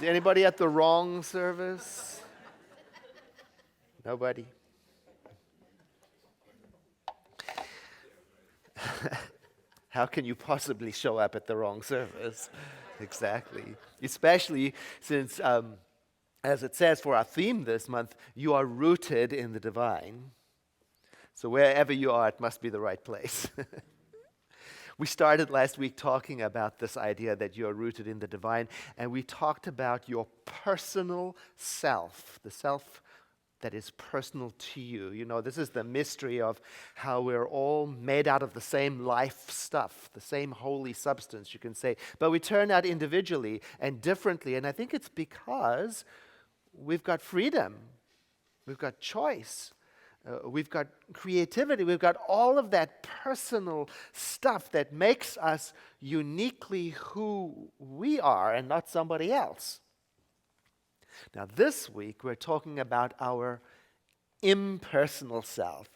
Anybody at the wrong service? Nobody? How can you possibly show up at the wrong service? Exactly. Especially since, as it says for our theme this month, you are rooted in the divine. So wherever you are, it must be the right place. We started last week talking about this idea that you are rooted in the divine, and we talked about your personal self, the self that is personal to you. You know, this is the mystery of how we're all made out of the same life stuff, the same holy substance, you can say. But we turn out individually and differently, and I think it's because we've got freedom, we've got choice. We've got creativity. We've got all of that personal stuff that makes us uniquely who we are and not somebody else. Now, this week, we're talking about our impersonal self.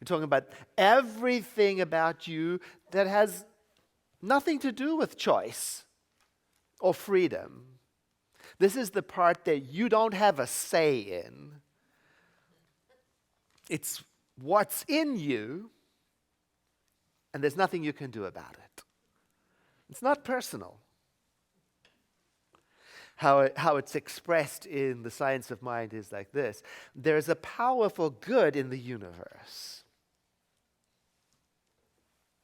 We're talking about everything about you that has nothing to do with choice or freedom. This is the part that you don't have a say in. It's what's in you, and there's nothing you can do about it. It's not personal. How it's expressed in the science of mind is like this. There's a powerful good in the universe.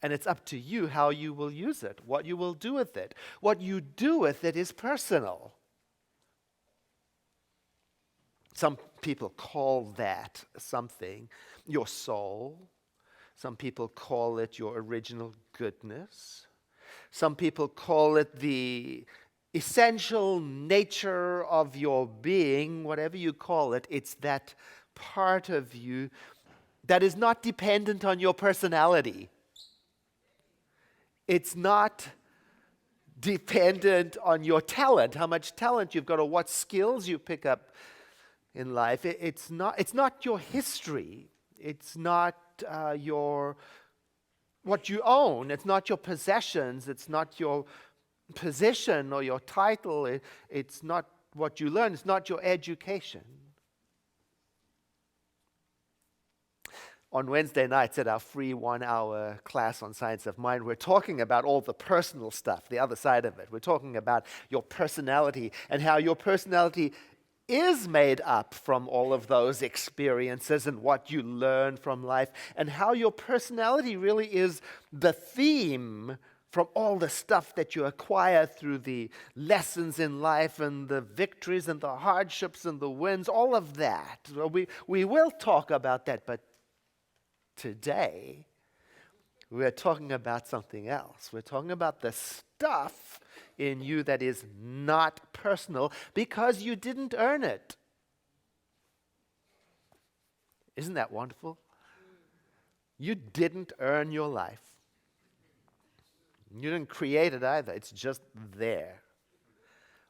And it's up to you how you will use it, what you will do with it. What you do with it is personal. Some people call that something your soul. Some people call it your original goodness. Some people call it the essential nature of your being. Whatever you call it, it's that part of you that is not dependent on your personality. It's not dependent on your talent, how much talent you've got or what skills you pick up in life. It's not your history. It's not what you own. It's not your possessions. It's not your position or your title. It's not what you learn. It's not your education. On Wednesday nights at our free 1-hour class on Science of Mind, we're talking about all the personal stuff, the other side of it. We're talking about your personality and how your personality is made up from all of those experiences and what you learn from life, and how your personality really is the theme from all the stuff that you acquire through the lessons in life and the victories and the hardships and the wins, all of that. Well, we will talk about that, but today we're talking about something else. We're talking about the stuff in you that is not personal because you didn't earn it. Isn't that wonderful? You didn't earn your life. You didn't create it either. It's just there.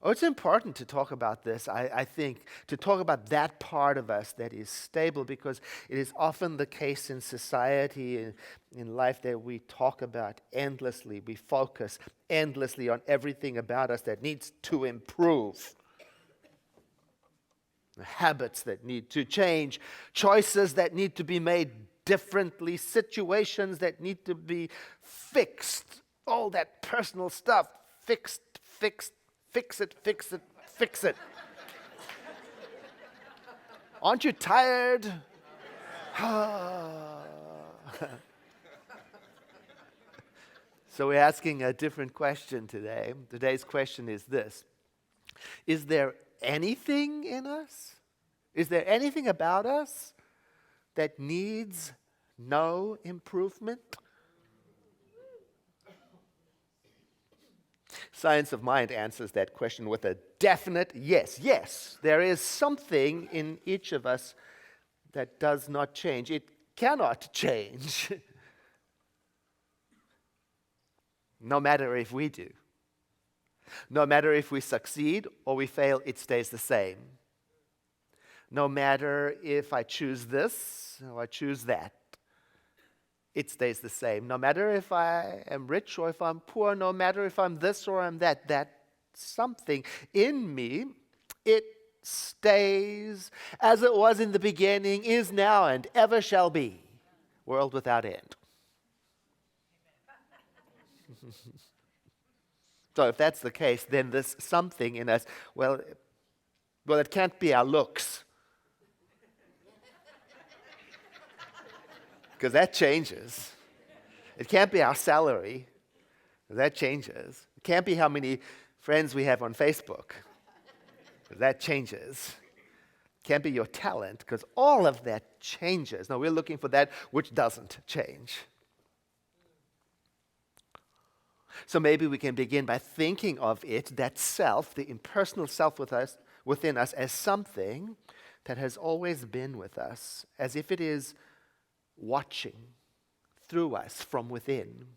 Oh, it's important to talk about this, I think, to talk about that part of us that is stable, because it is often the case in society, in life, that we talk about endlessly. We focus endlessly on everything about us that needs to improve. Habits that need to change, choices that need to be made differently, situations that need to be fixed, all that personal stuff, fixed, fix it, fix it, fix it. Aren't you tired? So we're asking a different question today. Today's question is this: is there anything in us? Is there anything about us that needs no improvement? Science of Mind answers that question with a definite yes. Yes, there is something in each of us that does not change. It cannot change, no matter if we do. No matter if we succeed or we fail, it stays the same. No matter if I choose this or I choose that, it stays the same. No matter if I am rich or if I'm poor, no matter if I'm this or I'm that something in me, it stays as it was in the beginning, is now, and ever shall be, world without end. So if that's the case, then this something in us, well, it can't be our looks, because that changes. It can't be our salary, because that changes. It can't be how many friends we have on Facebook, because that changes. It can't be your talent, because all of that changes. No, we're looking for that which doesn't change. So maybe we can begin by thinking of it, that self, the impersonal self within us, as something that has always been with us, as if it is watching through us from within.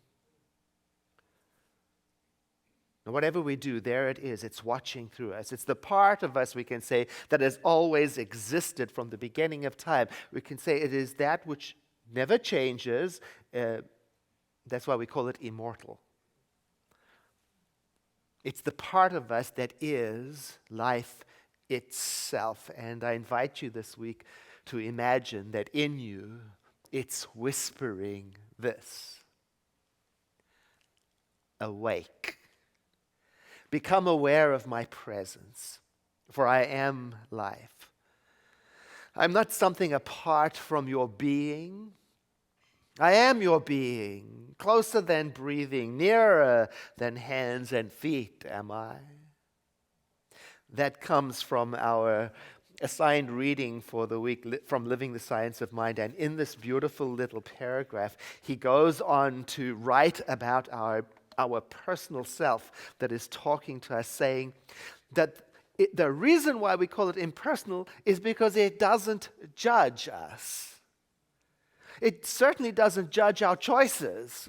And whatever we do, there it is. It's watching through us. It's the part of us, we can say, that has always existed from the beginning of time. We can say it is that which never changes. That's why we call it immortal. It's the part of us that is life itself. And I invite you this week to imagine that in you, it's whispering this: awake. Become aware of my presence, for I am life. I'm not something apart from your being. I am your being, closer than breathing, nearer than hands and feet am I. That comes from our assigned reading for the week from Living the Science of Mind. And in this beautiful little paragraph, he goes on to write about our personal self that is talking to us, saying that the reason why we call it impersonal is because it doesn't judge us. It certainly doesn't judge our choices.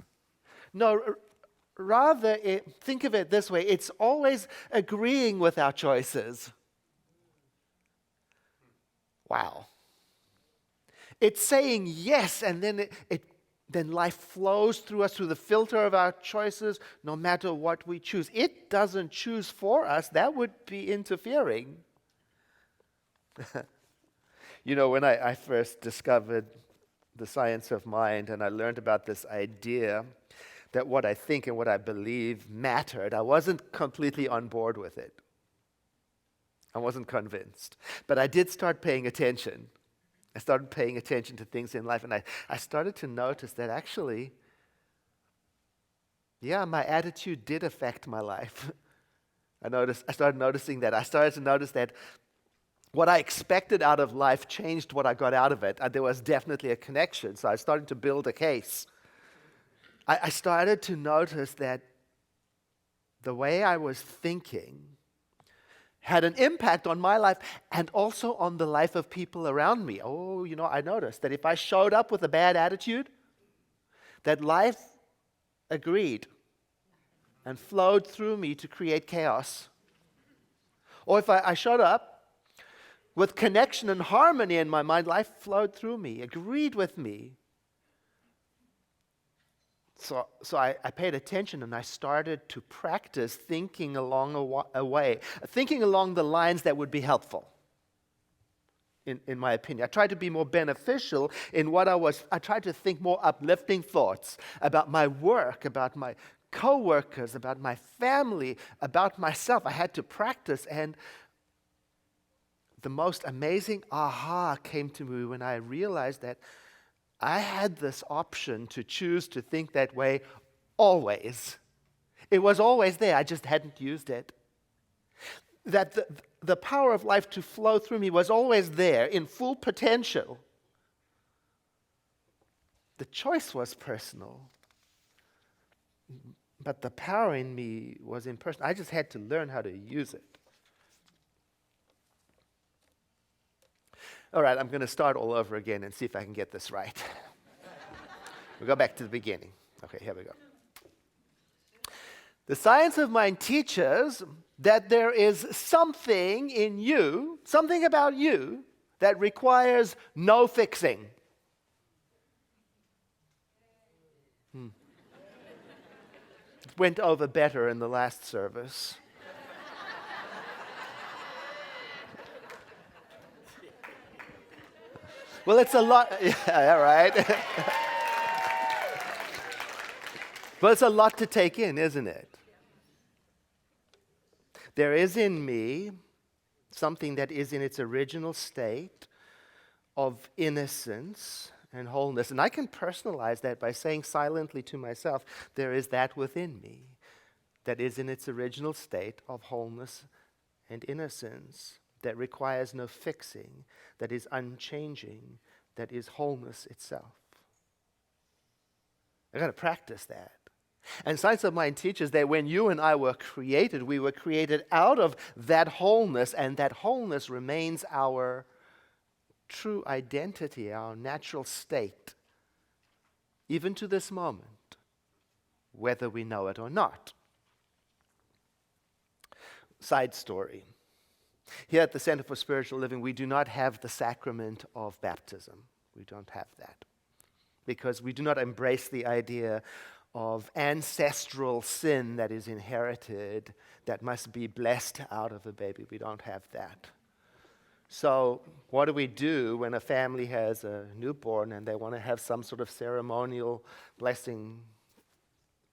No, rather, think of it this way: it's always agreeing with our choices. Wow. It's saying yes, and then then life flows through us through the filter of our choices, no matter what we choose. It doesn't choose for us. That would be interfering. You know, when I first discovered the science of mind and I learned about this idea that what I think and what I believe mattered, I wasn't completely on board with it. I wasn't convinced. But I did start paying attention. I started paying attention to things in life, and I started to notice that actually, my attitude did affect my life. I started noticing that. I started to notice that what I expected out of life changed what I got out of it. There was definitely a connection, so I started to build a case. I started to notice that the way I was thinking had an impact on my life and also on the life of people around me. Oh, I noticed that if I showed up with a bad attitude, that life agreed and flowed through me to create chaos. Or if I showed up with connection and harmony in my mind, life flowed through me, agreed with me. So I paid attention, and I started to practice thinking along thinking along the lines that would be helpful, in my opinion. I tried to be more beneficial in what I tried to think more uplifting thoughts about my work, about my co-workers, about my family, about myself. I had to practice, and the most amazing aha came to me when I realized that I had this option to choose to think that way always. It was always there, I just hadn't used it. That the power of life to flow through me was always there in full potential. The choice was personal, but the power in me was impersonal. I just had to learn how to use it. All right, I'm going to start all over again and see if I can get this right. We'll go back to the beginning. Okay, here we go. The science of mind teaches that there is something in you, something about you, that requires no fixing. It went over better in the last service. Well, it's a lot. Yeah, right. But it's a lot to take in, isn't it? There is in me something that is in its original state of innocence and wholeness. And I can personalize that by saying silently to myself, there is that within me that is in its original state of wholeness and innocence, that requires no fixing, that is unchanging, that is wholeness itself. I've got to practice that. And Science of Mind teaches that when you and I were created, we were created out of that wholeness, and that wholeness remains our true identity, our natural state, even to this moment, whether we know it or not. Side story. Here at the Center for Spiritual Living, we do not have the sacrament of baptism. We don't have that because we do not embrace the idea of ancestral sin that is inherited, that must be blessed out of a baby. We don't have that. So what do we do when a family has a newborn and they want to have some sort of ceremonial blessing?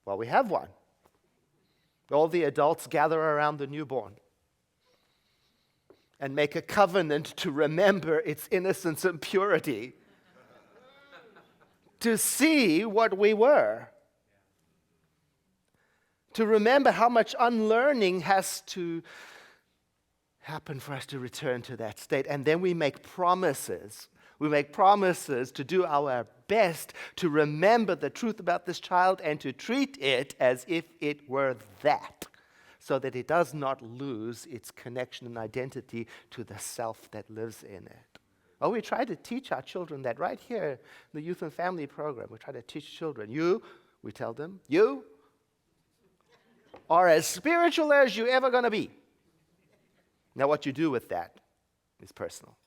Well, we have one. All the adults gather around the newborn and make a covenant to remember its innocence and purity, to see what we were, to remember how much unlearning has to happen for us to return to that state. And then we make promises. We make promises to do our best to remember the truth about this child and to treat it as if it were that, so that it does not lose its connection and identity to the self that lives in it. Oh, we try to teach our children that right here in the Youth and Family Program. We try to teach children, we tell them, you are as spiritual as you're ever going to be. Now, what you do with that is personal.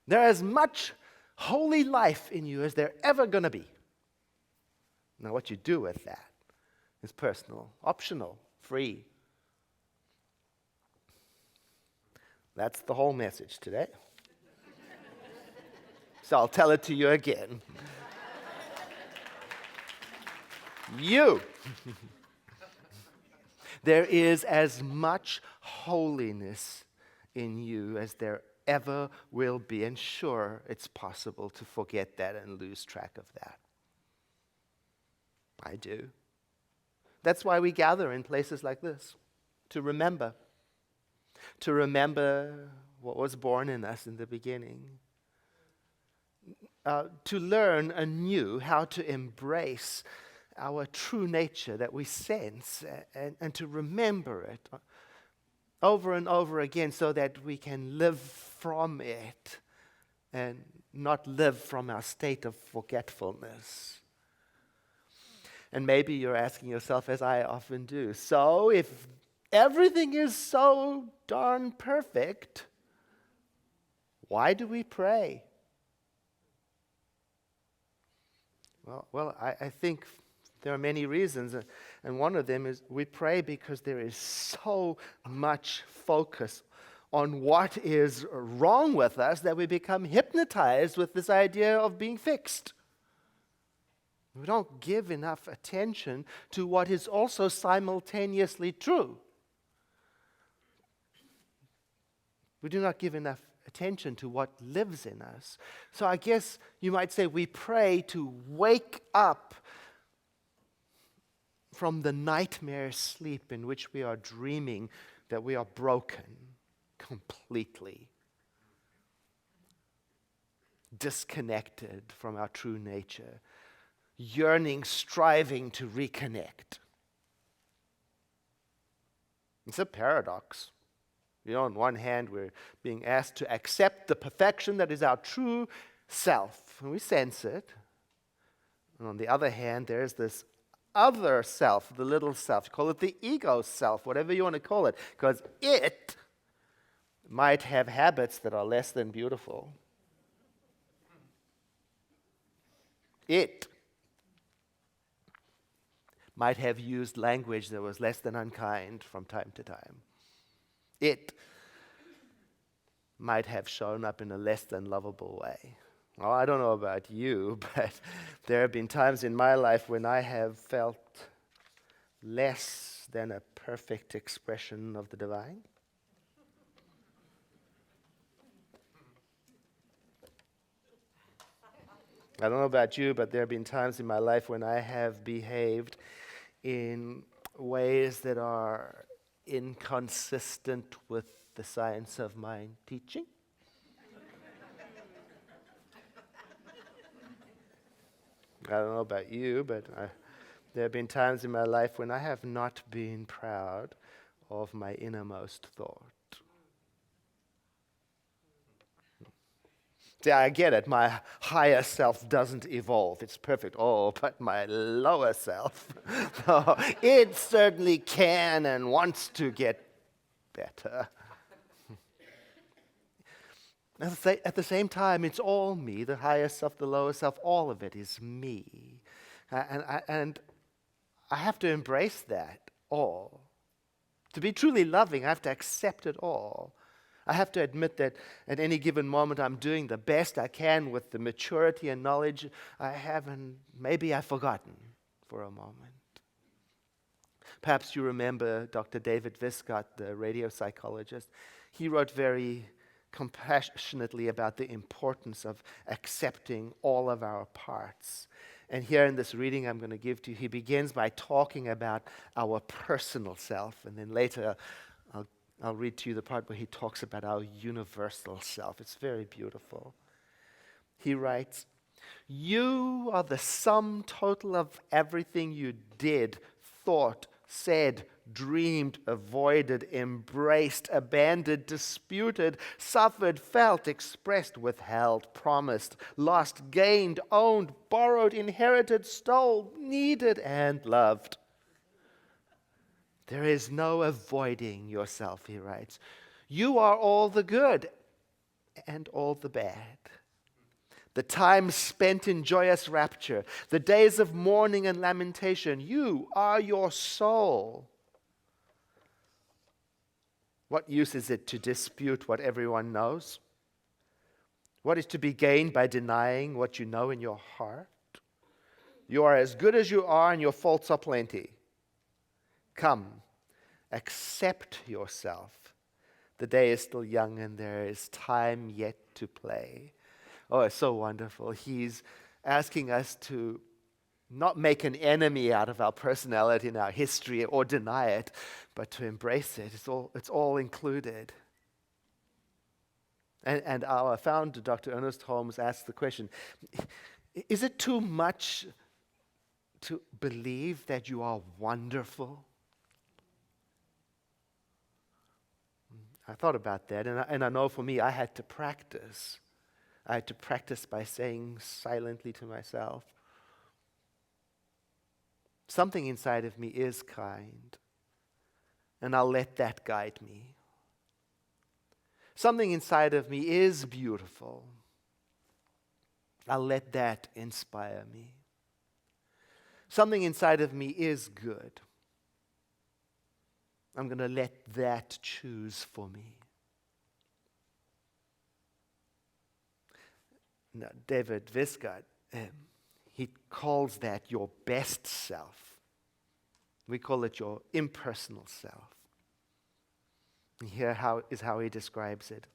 There is as much holy life in you as there ever going to be. Now, what you do with that is personal, optional, free. That's the whole message today. So I'll tell it to you again. You. There is as much holiness in you as there ever will be. And sure, it's possible to forget that and lose track of that. I do. That's why we gather in places like this, to remember. To remember what was born in us in the beginning. To learn anew how to embrace our true nature that we sense and to remember it over and over again so that we can live from it and not live from our state of forgetfulness. And maybe you're asking yourself, as I often do, so if everything is so darn perfect, why do we pray? Well, I think there are many reasons, and one of them is we pray because there is so much focus on what is wrong with us that we become hypnotized with this idea of being fixed. We don't give enough attention to what is also simultaneously true. We do not give enough attention to what lives in us. So I guess you might say we pray to wake up from the nightmare sleep in which we are dreaming that we are broken completely, disconnected from our true nature, yearning, striving to reconnect. It's a paradox. On one hand, we're being asked to accept the perfection that is our true self, and we sense it. And on the other hand, there's this other self, the little self. Call it the ego self, whatever you want to call it, because it might have habits that are less than beautiful. It might have used language that was less than unkind from time to time. It might have shown up in a less than lovable way. Well, I don't know about you, but there have been times in my life when I have felt less than a perfect expression of the divine. I don't know about you, but there have been times in my life when I have behaved in ways that are inconsistent with the science of my teaching. I don't know about you, but there have been times in my life when I have not been proud of my innermost thought. See, I get it. My higher self doesn't evolve. It's perfect. Oh, but my lower self, oh, it certainly can and wants to get better. At the same time, it's all me, the higher self, the lower self, all of it is me. And I have to embrace that all. To be truly loving, I have to accept it all. I have to admit that at any given moment I'm doing the best I can with the maturity and knowledge I have, and maybe I've forgotten for a moment. Perhaps you remember Dr. David Viscott, the radio psychologist. He wrote very compassionately about the importance of accepting all of our parts. And here in this reading I'm going to give to you, he begins by talking about our personal self, and then later I'll read to you the part where he talks about our universal self. It's very beautiful. He writes, "You are the sum total of everything you did, thought, said, dreamed, avoided, embraced, abandoned, disputed, suffered, felt, expressed, withheld, promised, lost, gained, owned, borrowed, inherited, stole, needed, and loved. There is no avoiding yourself," he writes. "You are all the good and all the bad. The time spent in joyous rapture, the days of mourning and lamentation, you are your soul. What use is it to dispute what everyone knows? What is to be gained by denying what you know in your heart? You are as good as you are, and your faults are plenty. Come, accept yourself. The day is still young, and there is time yet to play." Oh, it's so wonderful. He's asking us to not make an enemy out of our personality and our history or deny it, but to embrace it. It's all included. And our founder, Dr. Ernest Holmes, asked the question, is it too much to believe that you are wonderful? I thought about that, and I know for me, I had to practice. I had to practice by saying silently to myself, something inside of me is kind, and I'll let that guide me. Something inside of me is beautiful. I'll let that inspire me. Something inside of me is good. I'm going to let that choose for me. Now, David Viscott, he calls that your best self. We call it your impersonal self. And here is how he describes it.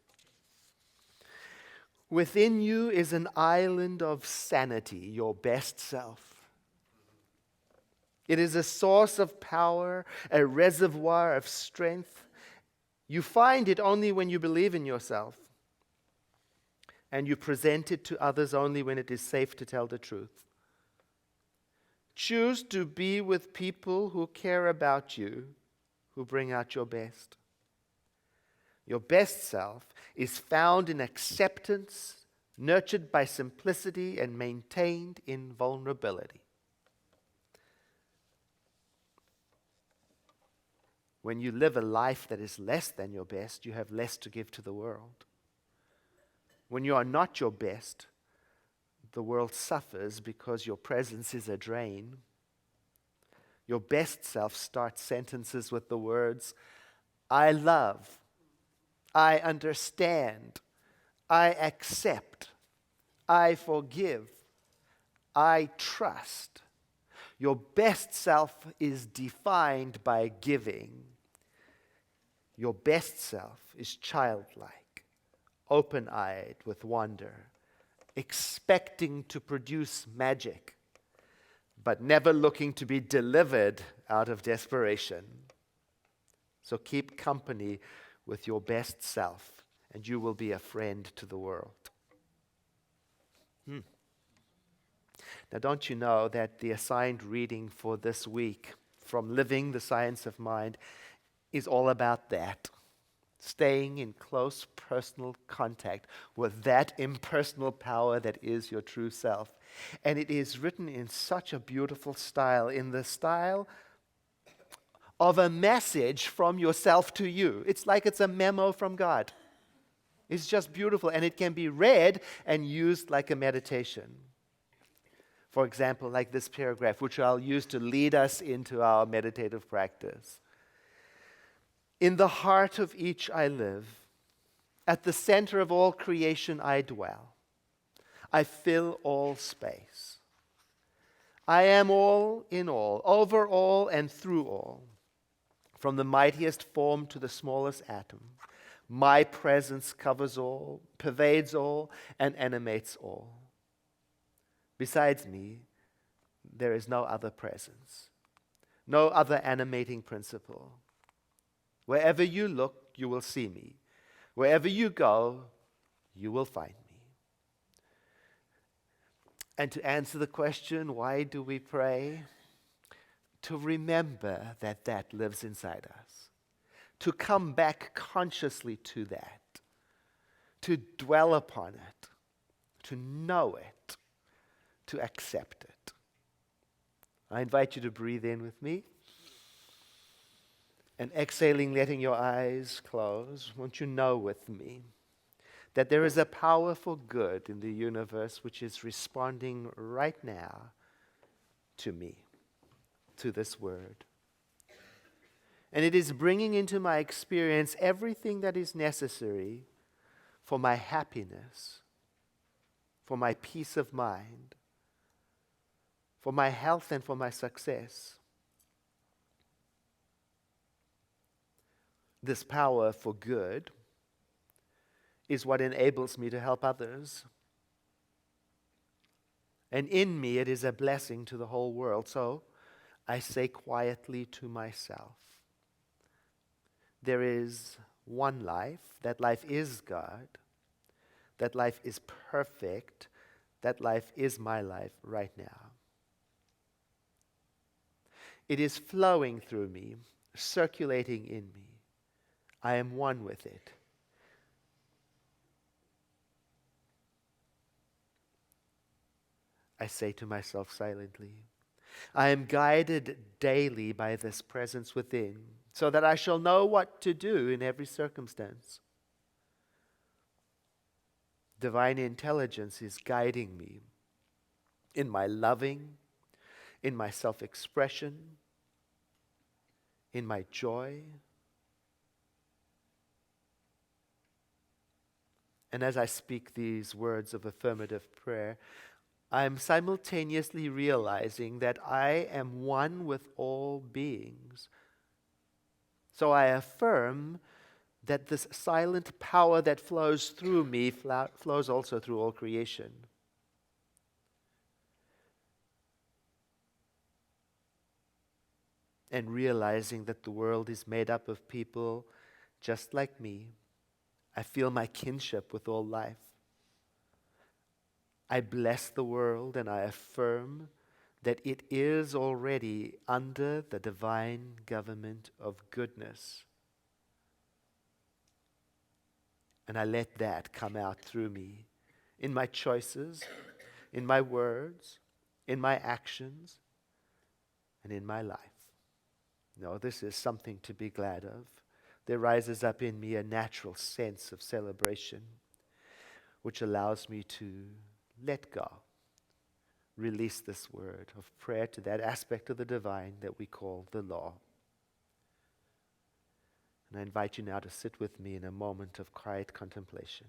Within you is an island of sanity, your best self. It is a source of power, a reservoir of strength. You find it only when you believe in yourself, and you present it to others only when it is safe to tell the truth. Choose to be with people who care about you, who bring out your best. Your best self is found in acceptance, nurtured by simplicity, and maintained in vulnerability. When you live a life that is less than your best, you have less to give to the world. When you are not your best, the world suffers because your presence is a drain. Your best self starts sentences with the words, I love, I understand, I accept, I forgive, I trust. Your best self is defined by giving. Your best self is childlike, open-eyed with wonder, expecting to produce magic, but never looking to be delivered out of desperation. So keep company with your best self, and you will be a friend to the world. Now, don't you know that the assigned reading for this week from Living the Science of Mind is all about that? Staying in close personal contact with that impersonal power that is your true self. And it is written in such a beautiful style, in the style of a message from yourself to you. It's like it's a memo from God. It's just beautiful, and it can be read and used like a meditation. For example, like this paragraph, which I'll use to lead us into our meditative practice. In the heart of each I live. At the center of all creation I dwell. I fill all space. I am all in all, over all and through all. From the mightiest form to the smallest atom. My presence covers all, pervades all, and animates all. Besides me, there is no other presence, no other animating principle. Wherever you look, you will see me. Wherever you go, you will find me. And to answer the question, why do we pray? To remember that that lives inside us. To come back consciously to that. To dwell upon it. To know it. To accept it. I invite you to breathe in with me. And exhaling, letting your eyes close, won't you know with me that there is a powerful good in the universe which is responding right now to me, to this word. And it is bringing into my experience everything that is necessary for my happiness, for my peace of mind, for my health and for my success. This power for good is what enables me to help others. And in me, it is a blessing to the whole world. So I say quietly to myself, there is one life. That life is God. That life is perfect. That life is my life right now. It is flowing through me, circulating in me. I am one with it. I say to myself silently, I am guided daily by this presence within, so that I shall know what to do in every circumstance. Divine intelligence is guiding me in my loving, in my self-expression, in my joy. And as I speak these words of affirmative prayer, I am simultaneously realizing that I am one with all beings. So I affirm that this silent power that flows through me flows also through all creation. And realizing that the world is made up of people just like me, I feel my kinship with all life. I bless the world and I affirm that it is already under the divine government of goodness. And I let that come out through me in my choices, in my words, in my actions, and in my life. No, this is something to be glad of. There rises up in me a natural sense of celebration, which allows me to let go, release this word of prayer to that aspect of the divine that we call the law. And I invite you now to sit with me in a moment of quiet contemplation.